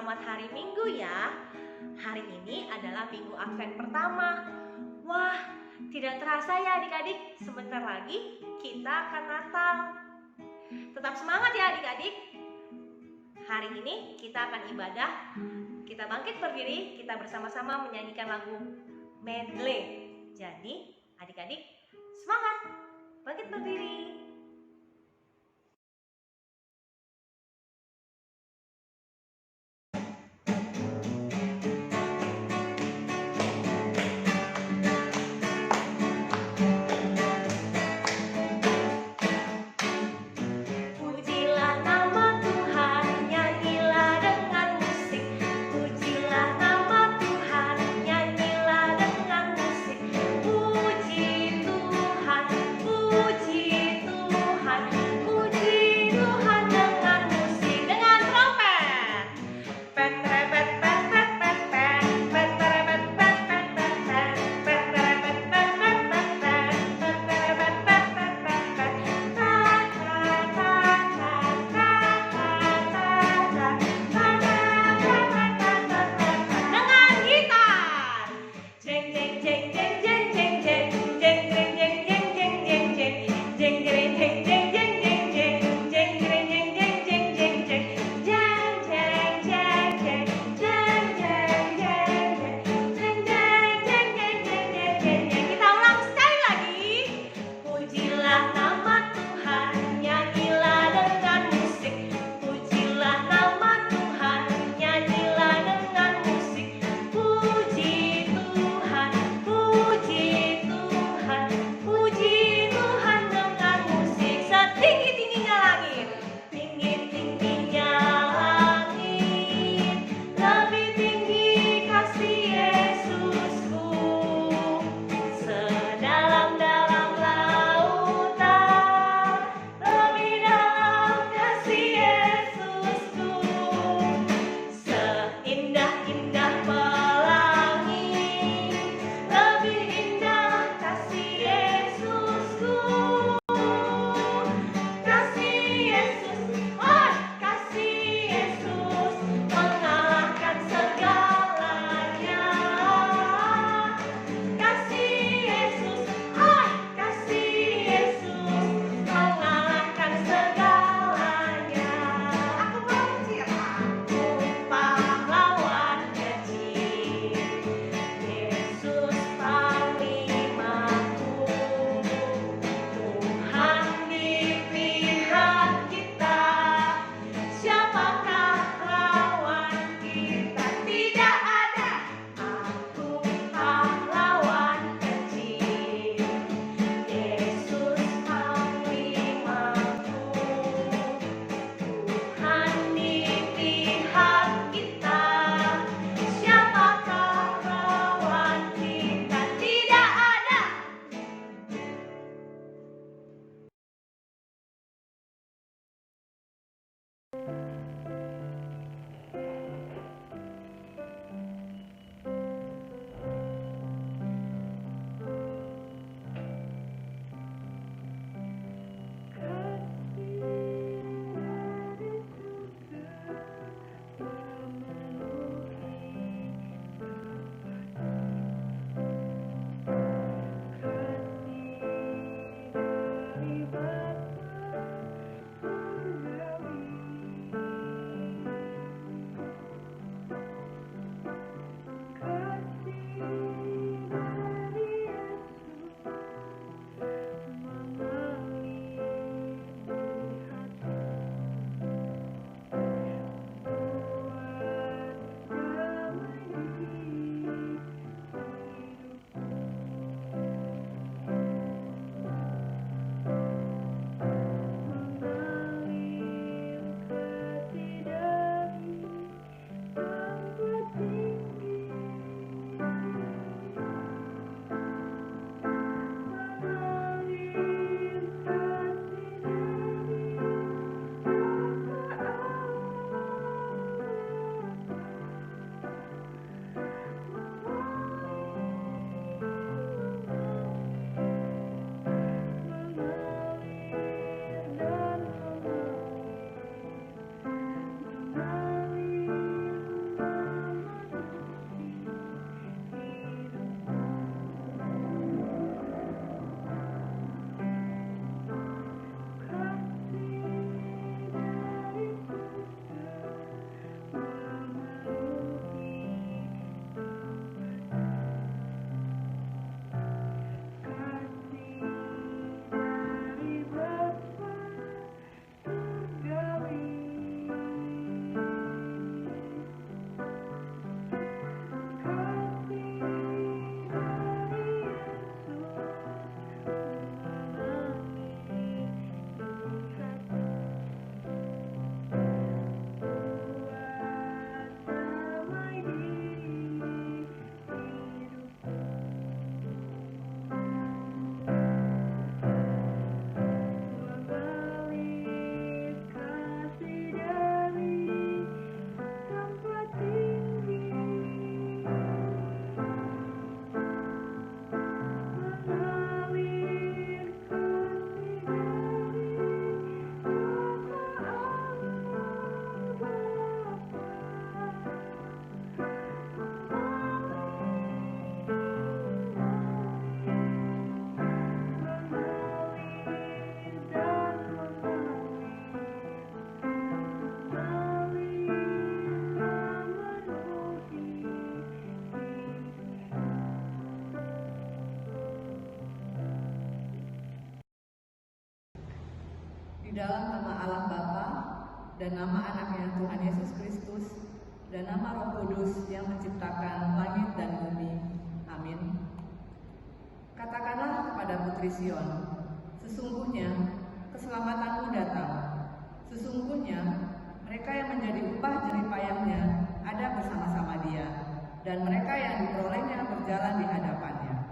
selamat hari Minggu ya. Hari ini adalah Minggu Advent pertama. Wah, tidak terasa ya adik-adik, sebentar lagi kita akan Natal. Tetap semangat ya adik-adik. Hari ini kita akan ibadah. Kita bangkit berdiri, kita bersama-sama menyanyikan lagu medley. Jadi adik-adik semangat, bangkit berdiri. Puji dalam nama Allah Bapa dan nama anaknya Tuhan Yesus Kristus dan nama Roh Kudus yang menciptakan langit dan bumi. Amin. Katakanlah kepada Putri Sion, sesungguhnya keselamatanmu datang. Sesungguhnya mereka yang menjadi upah jerih payahnya ada bersama-sama dia, dan mereka yang diperolehnya berjalan di hadapannya.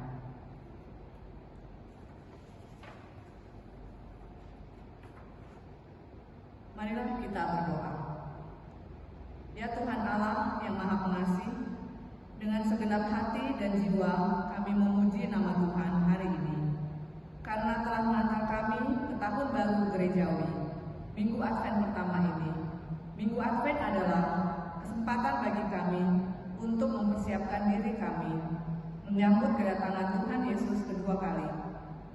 Marilah kita berdoa. Ya Tuhan Allah yang Maha Pengasih, dengan segenap hati dan jiwa kami memuji nama Tuhan hari ini, karena telah mengantar kami ke tahun baru gerejawi, Minggu Advent pertama ini. Minggu Advent adalah kesempatan bagi kami untuk mempersiapkan diri kami, menyambut kedatangan Tuhan Yesus kedua kali,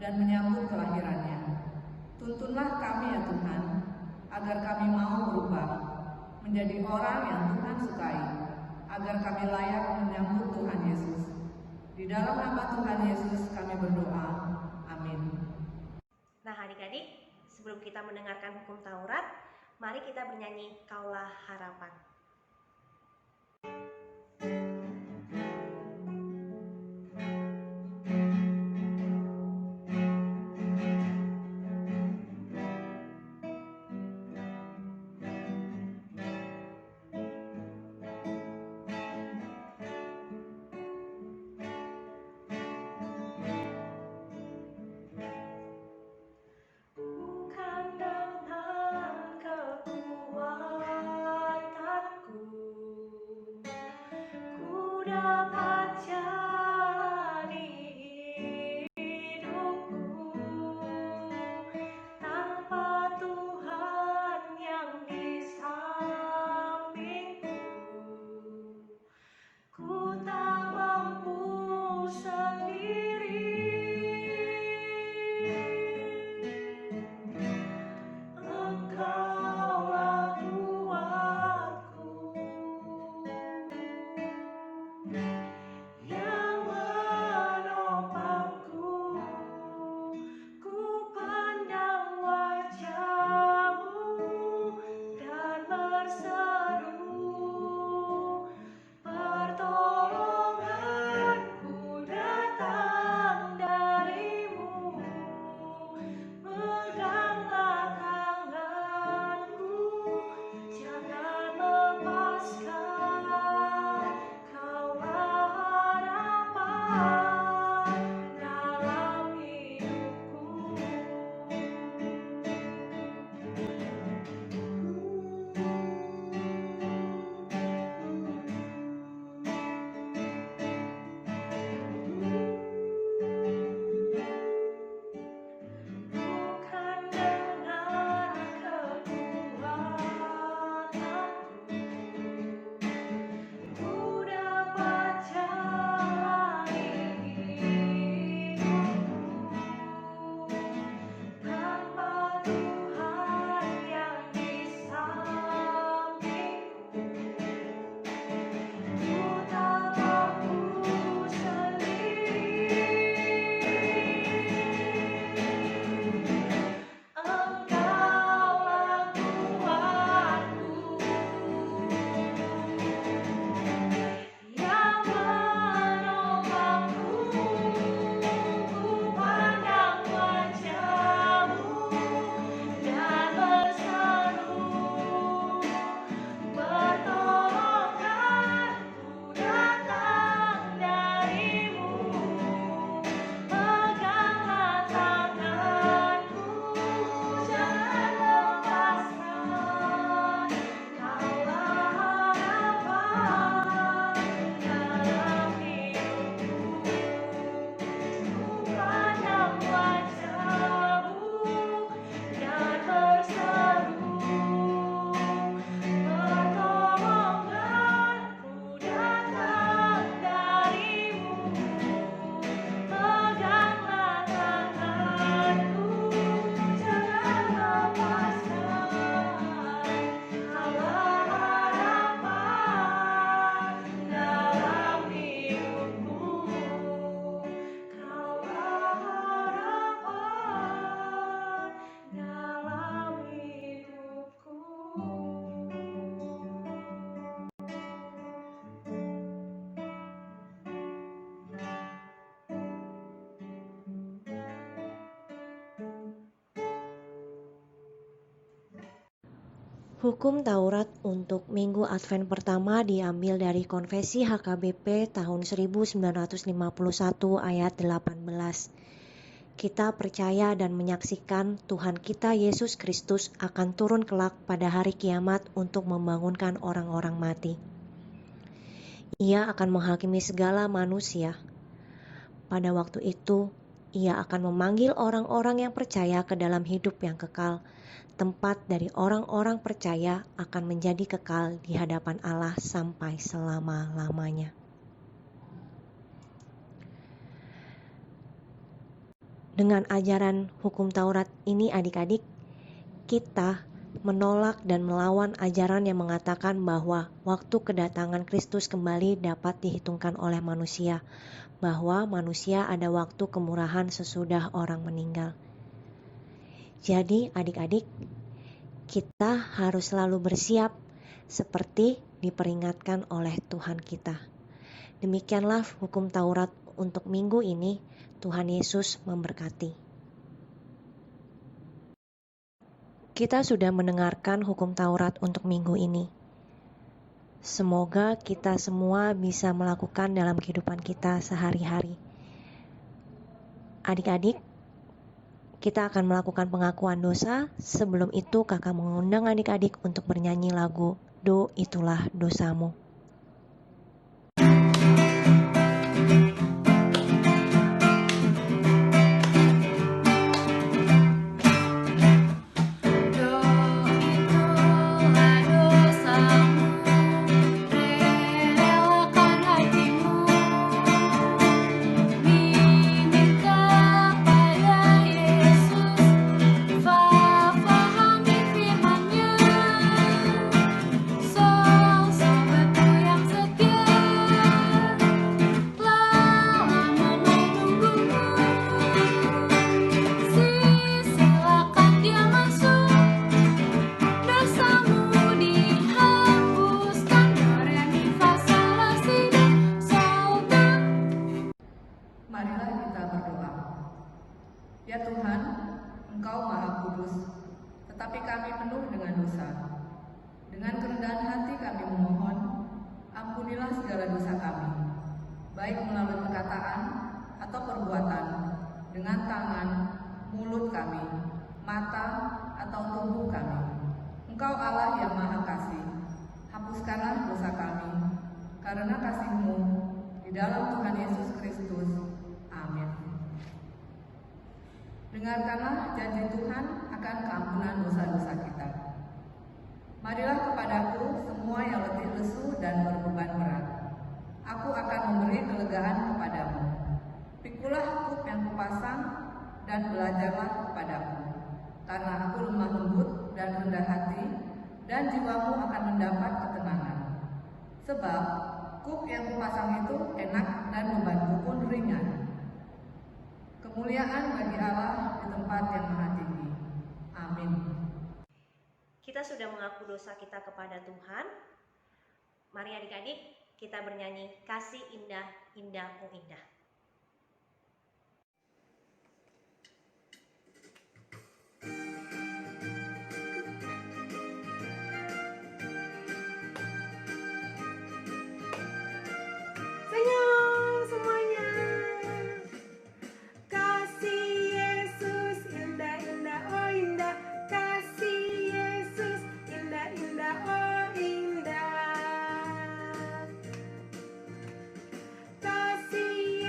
dan menyambut kelahirannya. Tuntunlah kami ya Tuhan, agar kami mau berubah, menjadi orang yang Tuhan sukai, agar kami layak menyambut Tuhan Yesus. Di dalam nama Tuhan Yesus kami berdoa. Amin. Nah adik-adik, sebelum kita mendengarkan hukum Taurat, mari kita bernyanyi Kaulah Harapan. Dapat jadi hidupku tanpa Tuhan yang di sampingku. Ku tak mampu sendiri. Engkaulah kuatku. Ya Hukum Taurat untuk Minggu Advent pertama diambil dari Konfesi HKBP tahun 1951 ayat 18. Kita percaya dan menyaksikan Tuhan kita Yesus Kristus akan turun kelak pada hari kiamat untuk membangunkan orang-orang mati. Ia akan menghakimi segala manusia. Pada waktu itu, Ia akan memanggil orang-orang yang percaya ke dalam hidup yang kekal. Tempat dari orang-orang percaya akan menjadi kekal di hadapan Allah sampai selama-lamanya. Dengan ajaran hukum Taurat ini adik-adik, kita menolak dan melawan ajaran yang mengatakan bahwa waktu kedatangan Kristus kembali dapat dihitungkan oleh manusia, bahwa manusia ada waktu kemurahan sesudah orang meninggal. Jadi adik-adik, kita harus selalu bersiap seperti diperingatkan oleh Tuhan kita. Demikianlah hukum Taurat untuk minggu ini. Tuhan Yesus memberkati. Kita sudah mendengarkan hukum Taurat untuk minggu ini. Semoga kita semua bisa melakukan dalam kehidupan kita sehari-hari. Adik-adik, kita akan melakukan pengakuan dosa. Sebelum itu kakak mengundang adik-adik untuk bernyanyi lagu Do Itulah Dosamu. Marilah kita berdoa. Ya Tuhan, Engkau Maha Kudus, tetapi kami penuh dengan dosa. Dengan kerendahan hati kami memohon, ampunilah segala dosa kami, baik melalui perkataan atau perbuatan, dengan tangan, mulut kami, mata, atau tubuh kami. Engkau Allah yang Maha Kasih, hapuskanlah dosa kami, karena kasih-Mu di dalam Tuhan Yesus Kristus. Amin. Dengarkanlah janji Tuhan akan keampunan dosa-dosa kita. Marilah kepadaku semua yang letih lesu dan berbeban berat. Aku akan memberi kelegaan kepadamu. Pikulah kuk yang kupasang dan belajarlah kepadaku. Karena aku lemah lembut dan rendah hati, dan jiwamu akan mendapat ketenangan. Sebab kuk yang kupasang itu enak dan bebanku pun ringan. Kemuliaan bagi Allah di tempat yang maha tinggi. Amin. Kita sudah mengaku dosa kita kepada Tuhan. Mari adik-adik kita bernyanyi Kasih Indah, Indah, Oh Indah. Senyum semuanya. Kasih Yesus indah, indah, oh indah. Kasih Yesus indah, indah, oh indah. Kasih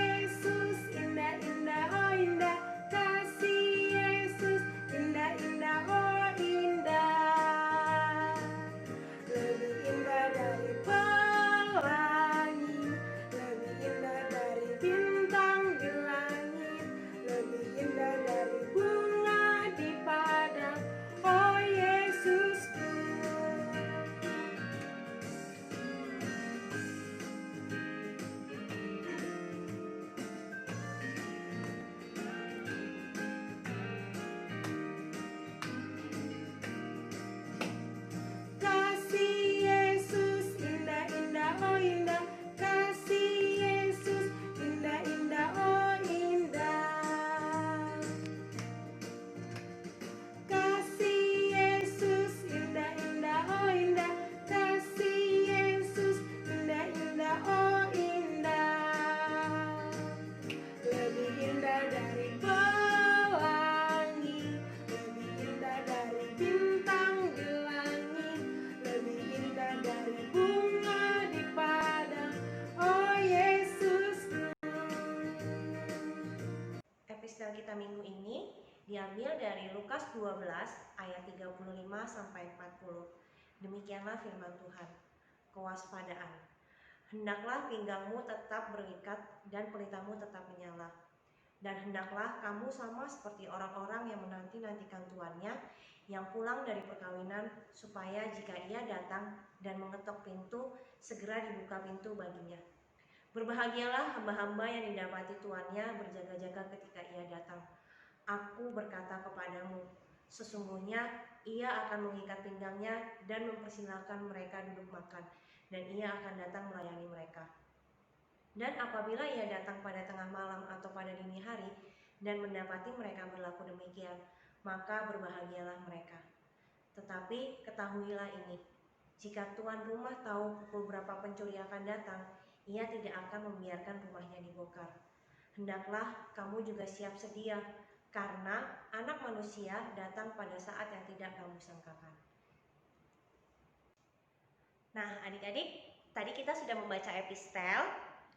12 ayat 35 sampai 40. Demikianlah firman Tuhan. Kewaspadaan. Hendaklah pinggangmu tetap berikat dan pelitamu tetap menyala. Dan hendaklah kamu sama seperti orang-orang yang menanti-nantikan tuannya yang pulang dari perkawinan, supaya jika ia datang dan mengetok pintu, segera dibuka pintu baginya. Berbahagialah hamba-hamba yang didapati tuannya berjaga-jaga ketika ia datang. Aku berkata kepadamu, sesungguhnya ia akan mengikat pinggangnya dan mempersilahkan mereka duduk makan, dan ia akan datang melayani mereka. Dan apabila ia datang pada tengah malam atau pada dini hari dan mendapati mereka berlaku demikian, maka berbahagialah mereka. Tetapi ketahuilah ini, jika tuan rumah tahu pukul berapa pencuri akan datang, ia tidak akan membiarkan rumahnya dibongkar. Hendaklah kamu juga siap sedia, karena Anak Manusia datang pada saat yang tidak kamu sangkakan. Nah, adik-adik, tadi kita sudah membaca epistel,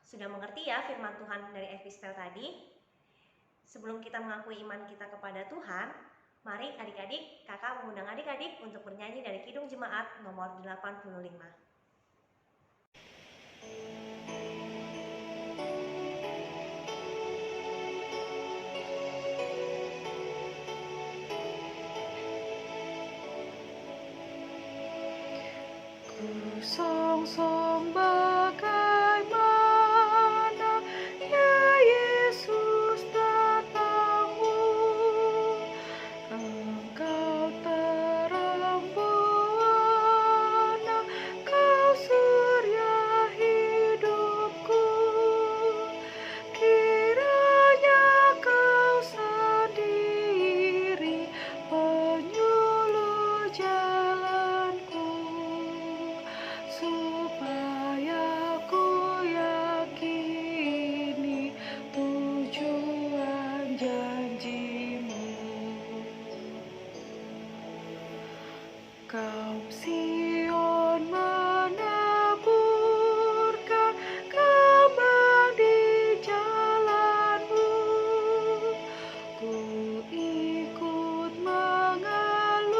sudah mengerti ya firman Tuhan dari epistel tadi. Sebelum kita mengakui iman kita kepada Tuhan, mari adik-adik, kakak mengundang adik-adik untuk bernyanyi dari Kidung Jemaat nomor 85. Song-song bagaimana ya Yesus datangmu, Engkau terang buana, Kau surya hidupku, kiranya Kau sendiri penyuluh jalanku, supaya ku yakini tujuan janjimu. Kaum Sion menaburkan kembang di jalanmu, ku ikut mengeluhkan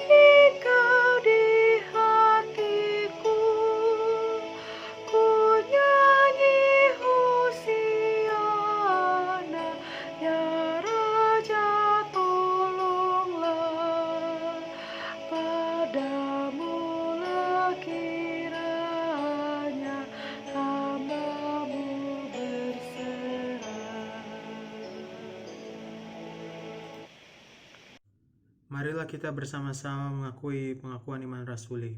Engkau di hatiku, ku nyanyi Hosiana, ya Raja tolonglah, padamu-lah kiranya hamba-mu berserah. Marilah kita bersama-sama mengakui pengakuan iman rasuli.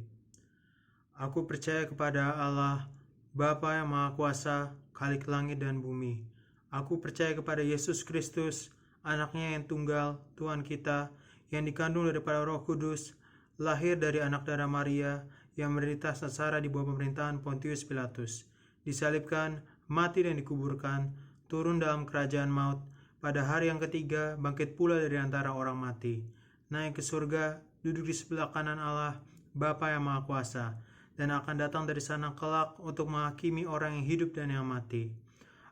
Aku percaya kepada Allah, Bapa yang Maha Kuasa, Khalik langit dan bumi. Aku percaya kepada Yesus Kristus, Anaknya yang tunggal, Tuhan kita, yang dikandung daripada Roh Kudus, lahir dari anak darah Maria, yang menderita sengsara di bawah pemerintahan Pontius Pilatus, disalibkan, mati dan dikuburkan, turun dalam kerajaan maut, pada hari yang ketiga bangkit pula dari antara orang mati, naik ke surga, duduk di sebelah kanan Allah, Bapa yang Maha Kuasa, dan akan datang dari sana kelak untuk menghakimi orang yang hidup dan yang mati.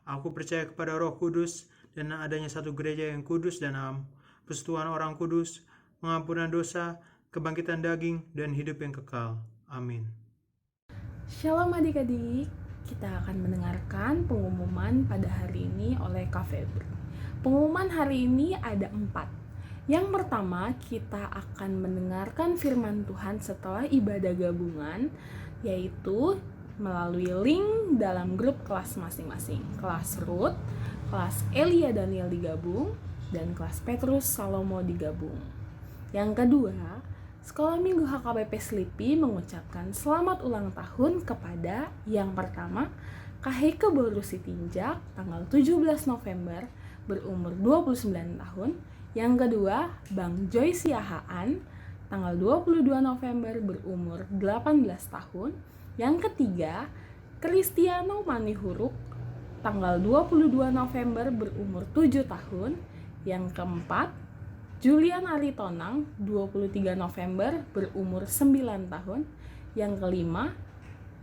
Aku percaya kepada Roh Kudus dan adanya satu gereja yang kudus dan am, persekutuan orang kudus, pengampunan dosa, kebangkitan daging, dan hidup yang kekal. Amin. Shalom adik-adik, kita akan mendengarkan pengumuman pada hari ini oleh Kak Febri. Pengumuman hari ini ada 4. Yang pertama, kita akan mendengarkan firman Tuhan setelah ibadah gabungan, yaitu melalui link dalam grup kelas masing-masing. Kelas Ruth, kelas Elia Daniel digabung, dan kelas Petrus Salomo digabung. Yang kedua, Sekolah Minggu HKBP Slipi mengucapkan selamat ulang tahun kepada yang pertama, Kak Heike Boru Sitinjak, tanggal 17 November, berumur 29 tahun. Yang kedua, Bang Joy Siahaan, tanggal 22 November, berumur 18 tahun. Yang ketiga, Kristiano Manihuruk, tanggal 22 November, berumur 7 tahun. Yang keempat, Julian Aritonang, 23 November, berumur 9 tahun. Yang kelima,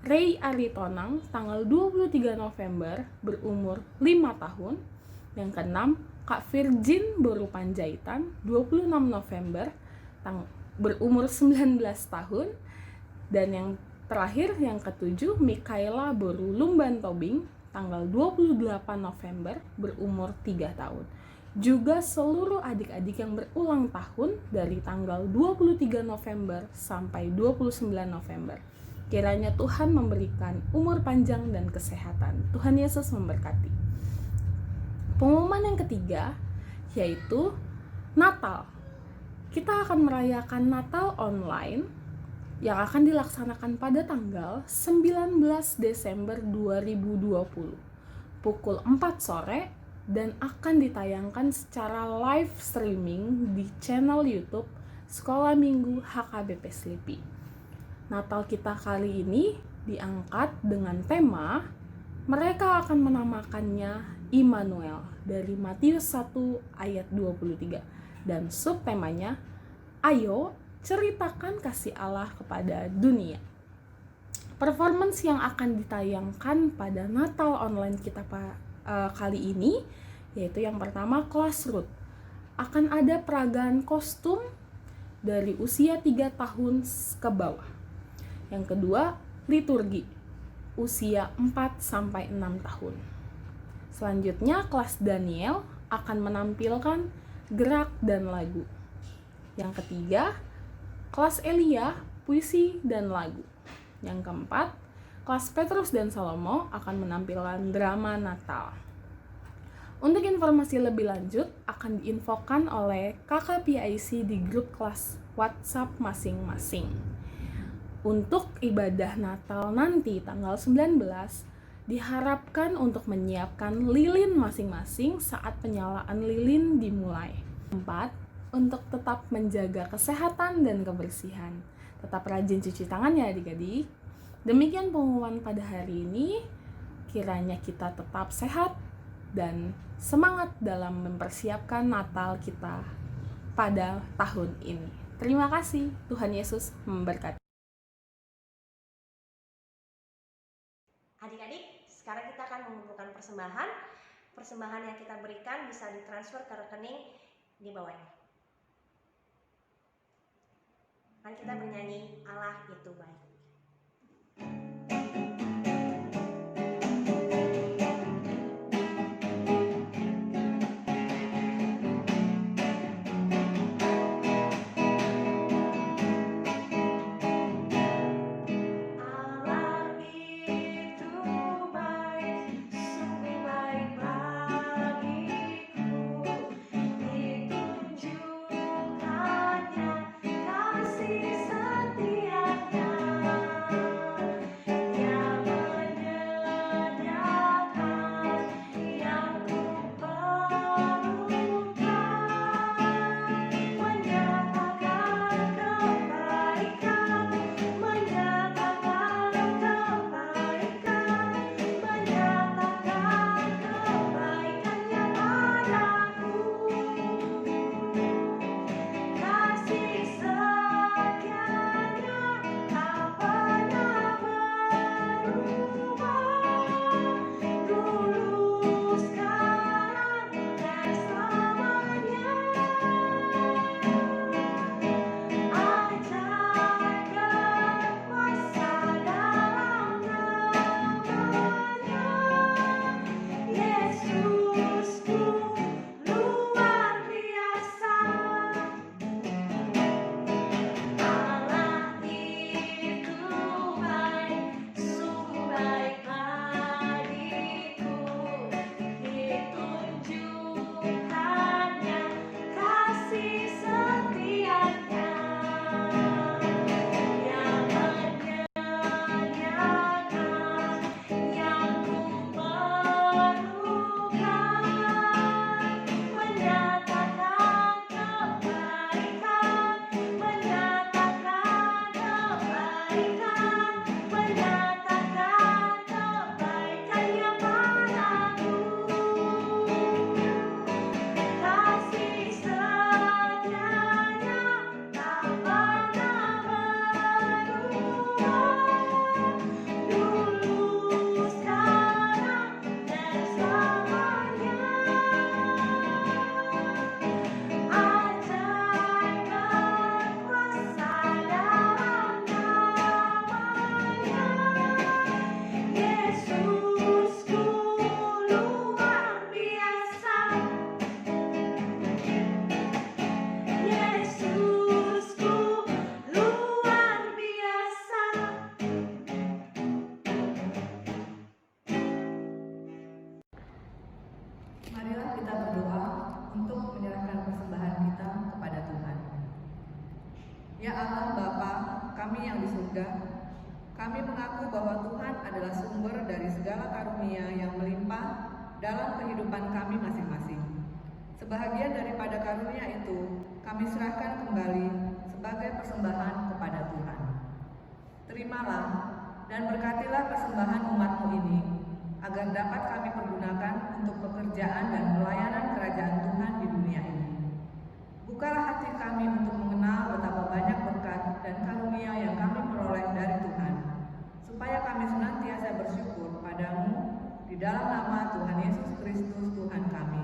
Ray Aritonang, tanggal 23 November, berumur 5 tahun. Yang keenam, Kak Virgin Boru Panjaitan 26 November berumur 19 tahun. Dan yang terakhir yang ketujuh Mikaela Boru Lumban Tobing tanggal 28 November berumur 3 tahun. Juga seluruh adik-adik yang berulang tahun dari tanggal 23 November sampai 29 November. Kiranya Tuhan memberikan umur panjang dan kesehatan. Tuhan Yesus memberkati. Pengumuman yang ketiga yaitu Natal. Kita akan merayakan Natal online yang akan dilaksanakan pada tanggal 19 Desember 2020 pukul 4 sore dan akan ditayangkan secara live streaming di channel YouTube Sekolah Minggu HKBP Slipi. Natal kita kali ini diangkat dengan tema mereka akan menamakannya Immanuel dari Matius 1 ayat 23 dan subtemanya ayo ceritakan kasih Allah kepada dunia. Performance yang akan ditayangkan pada Natal online kita kali ini yaitu yang pertama kelas root. Akan ada peragaan kostum dari usia 3 tahun ke bawah. Yang kedua, liturgi usia 4 sampai 6 tahun. Selanjutnya kelas Daniel akan menampilkan gerak dan lagu. Yang ketiga, kelas Elia puisi dan lagu. Yang keempat, kelas Petrus dan Salomo akan menampilkan drama Natal. Untuk informasi lebih lanjut akan diinfokan oleh kakak PIC di grup kelas WhatsApp masing-masing. Untuk ibadah Natal nanti tanggal 19 diharapkan untuk menyiapkan lilin masing-masing saat penyalaan lilin dimulai. 4. Untuk tetap menjaga kesehatan dan kebersihan. Tetap rajin cuci tangan ya adik-adik. Demikian pengumuman pada hari ini. Kiranya kita tetap sehat dan semangat dalam mempersiapkan Natal kita pada tahun ini. Terima kasih. Tuhan Yesus memberkati. Adik-adik, sekarang kita akan mengumpulkan persembahan. Persembahan yang kita berikan bisa ditransfer ke rekening di bawahnya. Kan kita bernyanyi Allah itu baik. Ditunjukkannya kasih setianya. di surga, kami mengaku bahwa Tuhan adalah sumber dari segala karunia yang melimpah dalam kehidupan kami masing-masing. Sebahagian daripada karunia itu kami serahkan kembali sebagai persembahan kepada Tuhan. Terimalah dan berkatilah persembahan umat-Mu ini, agar dapat kami pergunakan untuk pekerjaan dan pelayanan kerajaan Tuhan di dunia ini. Bukalah hati kami untuk mengenal betapa banyak berkat dan karunia yang kami peroleh dari Tuhan, supaya kami senantiasa bersyukur padamu di dalam nama Tuhan Yesus Kristus Tuhan kami.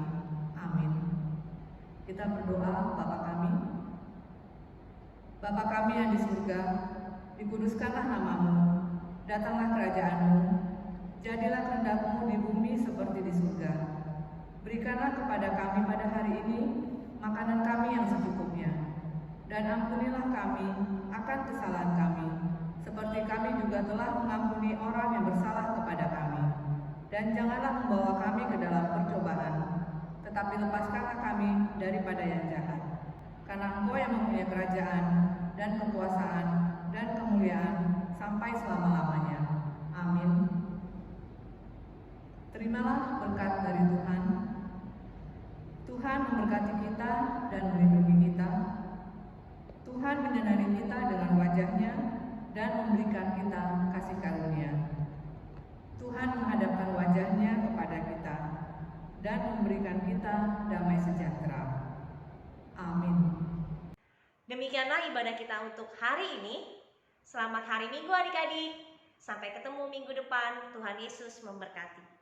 Amin. Kita berdoa. Bapa kami yang di surga, dikuduskanlah nama-Mu, datanglah kerajaan-Mu, jadilah kehendak-Mu di bumi seperti di surga. Berikanlah kepada kami pada hari ini makanan kami yang secukupnya, dan ampunilah kami akan kesalahan kami, seperti kami juga telah mengampuni orang yang bersalah kepada kami. Dan janganlah membawa kami ke dalam percobaan, tetapi lepaskanlah kami daripada yang jahat. Karena Engkau yang mempunyai kerajaan dan kekuasaan dan kemuliaan sampai selama-lamanya. Amin. Terimalah berkat dari Tuhan. Tuhan memberkati kita dan melindungi kita. Tuhan menyinari kita dengan wajah-Nya dan memberikan kita kasih karunia. Tuhan menghadapkan wajah-Nya kepada kita dan memberikan kita damai sejahtera. Amin. Demikianlah ibadah kita untuk hari ini. Selamat hari Minggu adik-adik. Sampai ketemu minggu depan. Tuhan Yesus memberkati.